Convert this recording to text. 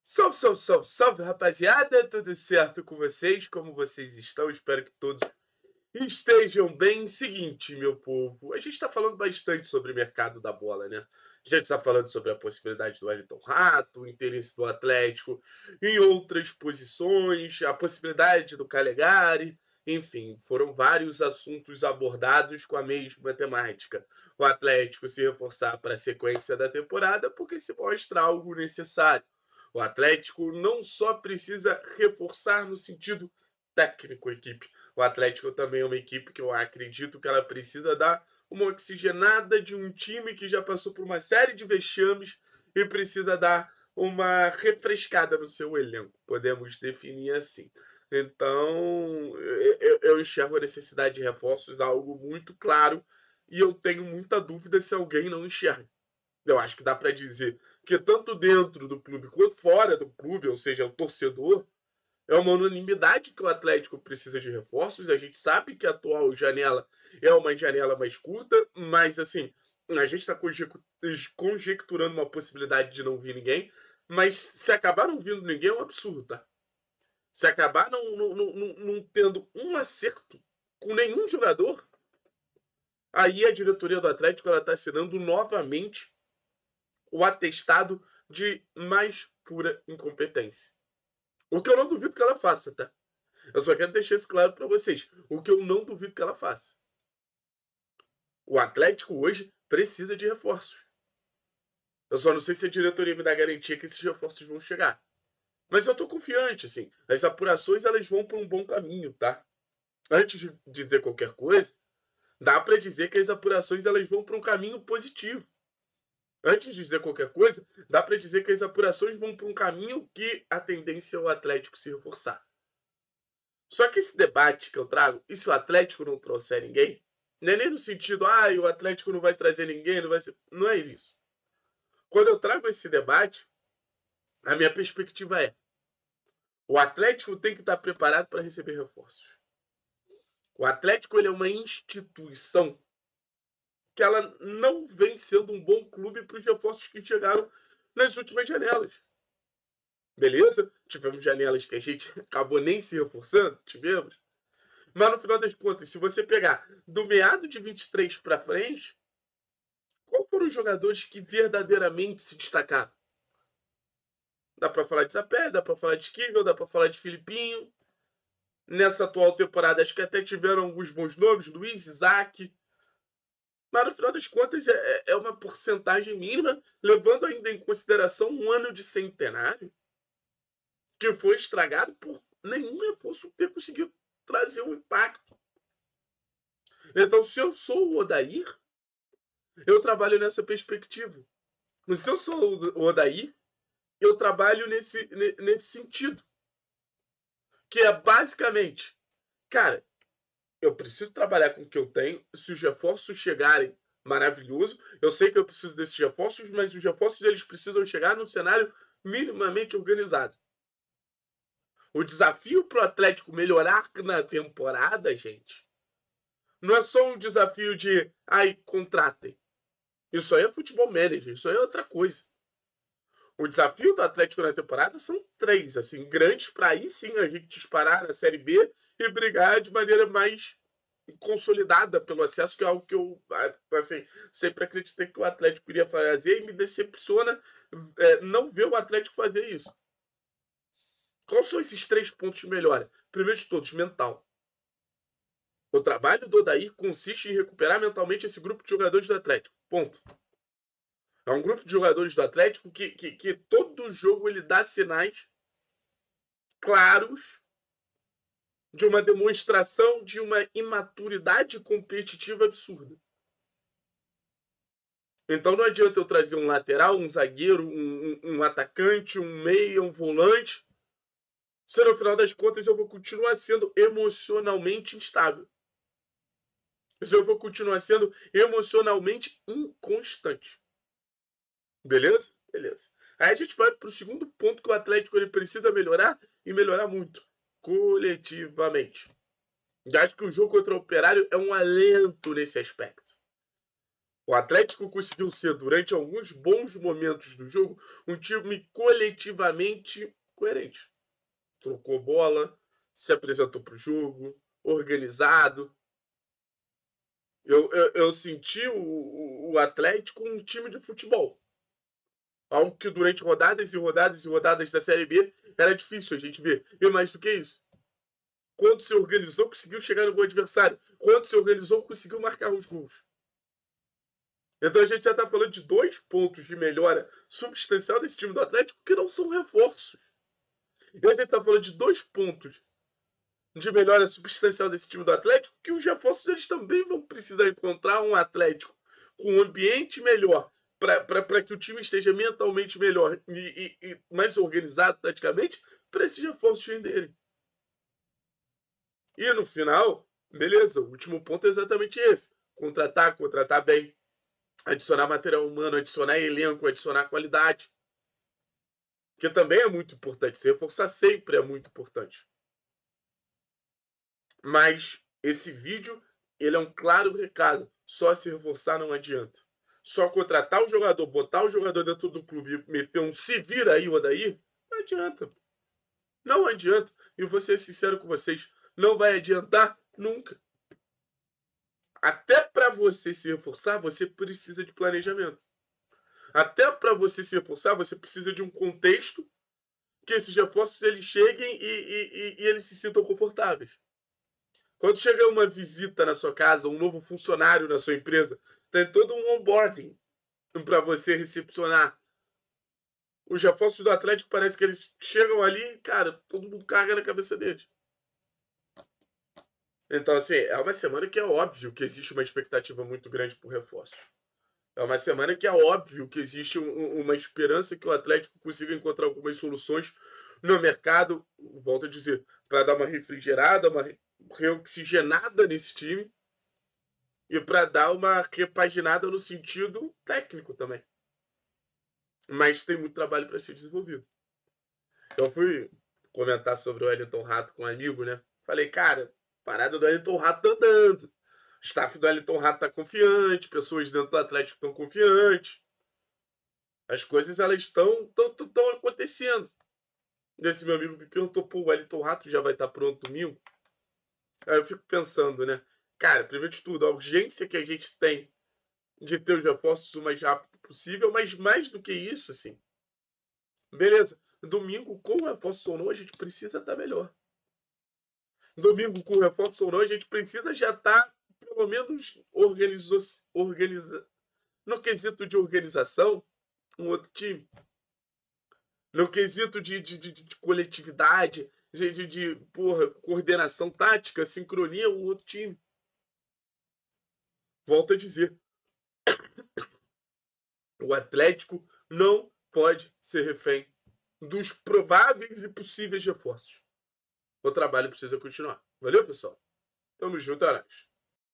Salve, salve, salve, salve, rapaziada! Tudo certo com vocês? Como vocês estão? Espero que todos estejam bem. Seguinte, meu povo, a gente está falando bastante sobre o mercado da bola, né? A gente está falando sobre a possibilidade do Wellington Rato, o interesse do Atlético em outras posições, a possibilidade do Calegari, enfim, foram vários assuntos abordados com a mesma temática. O Atlético se reforçar para a sequência da temporada porque se mostra algo necessário. O Atlético não só precisa reforçar no sentido técnico a equipe. O Atlético também é uma equipe que eu acredito que ela precisa dar uma oxigenada de um time que já passou por uma série de vexames e precisa dar uma refrescada no seu elenco. Podemos definir assim. Então, eu enxergo a necessidade de reforços algo muito claro e eu tenho muita dúvida se alguém não enxerga. Eu acho que dá para dizer que tanto dentro do clube quanto fora do clube, ou seja, o torcedor, é uma unanimidade que o Atlético precisa de reforços. A gente sabe que a atual janela é uma janela mais curta, mas assim, a gente está conjecturando uma possibilidade de não vir ninguém, mas se acabar não vindo ninguém é um absurdo, tá? Se acabar não tendo um acerto com nenhum jogador, aí a diretoria do Atlético está assinando novamente o atestado de mais pura incompetência. O que eu não duvido que ela faça, tá? Eu só quero deixar isso claro para vocês. O que eu não duvido que ela faça. O Atlético hoje precisa de reforços. Eu só não sei se a diretoria me dá garantia que esses reforços vão chegar. Mas eu tô confiante, assim. As apurações, elas vão por um bom caminho, tá? Antes de dizer qualquer coisa, dá para dizer que as apurações, elas vão por um caminho positivo. Antes de dizer qualquer coisa, dá para dizer que as apurações vão por um caminho que a tendência é o Atlético se reforçar. Só que esse debate que eu trago, e se o Atlético não trouxer ninguém, não é nem no sentido, o Atlético não vai trazer ninguém, não vai ser. Não é isso. Quando eu trago esse debate, a minha perspectiva é: o Atlético tem que estar preparado para receber reforços. O Atlético ele é uma instituição que ela não vem sendo um bom clube para os reforços que chegaram nas últimas janelas. Beleza? Tivemos janelas que a gente acabou nem se reforçando, tivemos. Mas no final das contas, se você pegar do meado de 23 para frente, qual foram os jogadores que verdadeiramente se destacaram? Dá para falar de Zapé, dá para falar de Esquivel, dá para falar de Filipinho. Nessa atual temporada, acho que até tiveram alguns bons nomes, Luiz, Isaac. Mas no final das contas, é uma porcentagem mínima, levando ainda em consideração um ano de centenário que foi estragado por nenhum reforço ter conseguido trazer um impacto. Então, se eu sou o Odair, eu trabalho nessa perspectiva. Se eu sou o Odair, eu trabalho nesse sentido. Que é basicamente, cara, eu preciso trabalhar com o que eu tenho. Se os reforços chegarem, maravilhoso. Eu sei que eu preciso desses reforços, mas os reforços eles precisam chegar num cenário minimamente organizado. O desafio para o Atlético melhorar na temporada, gente, não é só um desafio de, contratem. Isso aí é futebol manager, isso aí é outra coisa. O desafio do Atlético na temporada são 3, assim, grandes para aí sim a gente disparar na Série B e brigar de maneira mais consolidada pelo acesso, que é algo que eu, assim, sempre acreditei que o Atlético iria fazer e me decepciona não ver o Atlético fazer isso. Quais são esses 3 pontos de melhora? Primeiro de todos, mental. O trabalho do Odair consiste em recuperar mentalmente esse grupo de jogadores do Atlético. Ponto. É um grupo de jogadores do Atlético que todo jogo ele dá sinais claros de uma demonstração de uma imaturidade competitiva absurda. Então não adianta eu trazer um lateral, um zagueiro, um atacante, um meia, um volante, se no final das contas eu vou continuar sendo emocionalmente instável. Se eu vou continuar sendo emocionalmente inconstante. Beleza? Beleza. Aí a gente vai para o segundo ponto que o Atlético ele precisa melhorar e melhorar muito. Coletivamente. Já acho que o jogo contra o Operário é um alento nesse aspecto. O Atlético conseguiu ser, durante alguns bons momentos do jogo, um time coletivamente coerente. Trocou bola, se apresentou para o jogo, organizado. Eu senti o Atlético um time de futebol. Algo que durante rodadas e rodadas e rodadas da Série B era difícil a gente ver. E mais do que isso, quando se organizou, conseguiu chegar no gol adversário. Quando se organizou, conseguiu marcar os gols. Então a gente já está falando de 2 pontos de melhora substancial desse time do Atlético que não são reforços. E a gente está falando de 2 pontos de melhora substancial desse time do Atlético que os reforços eles também vão precisar encontrar um Atlético com um ambiente melhor para que o time esteja mentalmente melhor e mais organizado taticamente para esses reforços renderem. E no final, beleza, o último ponto é exatamente esse. Contratar bem. Adicionar material humano, adicionar elenco, adicionar qualidade. Que também é muito importante. Se reforçar sempre é muito importante. Mas esse vídeo, ele é um claro recado. Só se reforçar não adianta. Só contratar o jogador, botar o jogador dentro do clube e meter um se vira aí, Odair, não adianta. Não adianta. E vou ser sincero com vocês, não vai adiantar nunca. Até para você se reforçar, você precisa de planejamento. Até para você se reforçar, você precisa de um contexto que esses reforços eles cheguem e eles se sintam confortáveis. Quando chega uma visita na sua casa, um novo funcionário na sua empresa, tem todo um onboarding para você recepcionar. Os reforços do Atlético parece que eles chegam ali, cara, todo mundo carga na cabeça deles. Então, assim, é uma semana que é óbvio que existe uma expectativa muito grande por reforço. É uma semana que é óbvio que existe uma esperança que o Atlético consiga encontrar algumas soluções no mercado, volto a dizer, para dar uma refrigerada, uma reoxigenada nesse time e para dar uma repaginada no sentido técnico também. Mas tem muito trabalho para ser desenvolvido. Eu fui comentar sobre o Wellington Rato com um amigo, né? Falei, cara, parada do Wellington Rato tá andando. O staff do Wellington Rato tá confiante, pessoas dentro do Atlético estão confiantes. As coisas elas estão acontecendo. Esse meu amigo me perguntou, pô, o Wellington Rato já vai estar pronto domingo? Aí eu fico pensando, né? Cara, primeiro de tudo, a urgência que a gente tem de ter os reforços o mais rápido possível, mas mais do que isso, assim. Beleza, domingo, com reforço ou não, a gente precisa estar melhor. Domingo, com reforço ou não, a gente precisa já estar, pelo menos, no quesito de organização, um outro time. No quesito de coletividade, de coordenação tática, sincronia, um outro time. Volto a dizer, o Atlético não pode ser refém dos prováveis e possíveis reforços. O trabalho precisa continuar. Valeu, pessoal? Tamo junto, Araras.